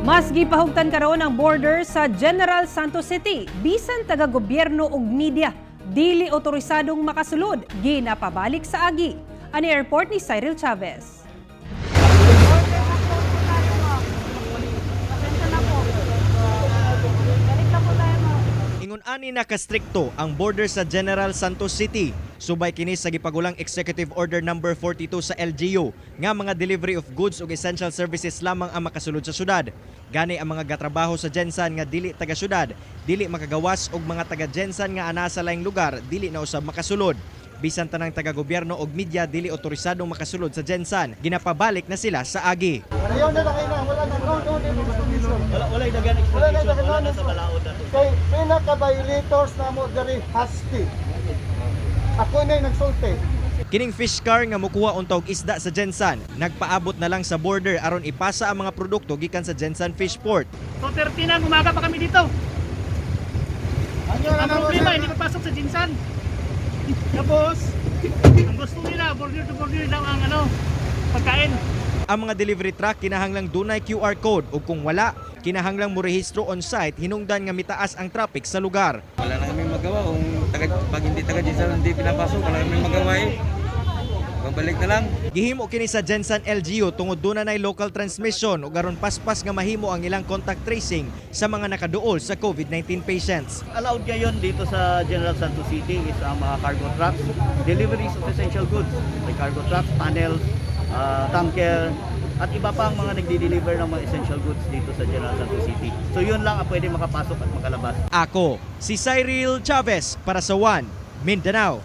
Mas gipahugtan karon ang border sa General Santos City bisan taga-gobyerno ug media dili otorisadong makasulod ginapabalik sa agi. Ani airport ni Cyril Chavez. Ingon ani na kastrikto ang border sa General Santos City. Subay kini sa gipagulang Executive Order number 42 sa LGU nga mga delivery of goods ug essential services lamang ang makasulod sa syudad. Gani ang mga gatrabaho sa Gensan nga dili taga syudad, dili makagawas og mga taga Gensan nga ana sa laing lugar dili na usab makasulod. Bisan tanang taga-gobyerno og media dili otorisadong makasulod sa Gensan, ginapabalik na sila sa agi. Ayaw na lang na, wala na Wala'y dagan explanation, wala na sa balaod na to. kay pinaka-violators na mo dari hasti. Ako na yung nagsulti. Kining fish car nga mukuha untog isda sa Gensan, nagpaabot na lang sa border aron ipasa ang mga produkto gikan sa Gensan Fish Port. So 13 ng umaga pa kami dito. Ang problema, hindi papasok sa Jinsan. Tapos, ang gusto nila, border to border lang ang pagkain. Ang mga delivery truck kinahanglang dunay QR code ug kung wala, kinahanglang mo rehistro on site hinungdan nga mitaas ang traffic sa lugar. Wala na kami magawa kung pag hindi taga Jinsan hindi pinapasok, wala kami magawa eh. Babalik na lang. Gihimo kini sa Gensan LGU tungod duna nay local transmission ug aron paspas nga mahimo ang ilang contact tracing sa mga nakaduol sa COVID-19 patients. Allowed ngayon dito sa General Santos City is ang mga cargo trucks, deliveries of essential goods, like cargo trucks, panels, tanker, at iba pang mga nagdi-deliver ng mga essential goods dito sa General Santos City. So yun lang ang pwede makapasok at makalabas. Ako, si Cyril Chavez para sa One Mindanao.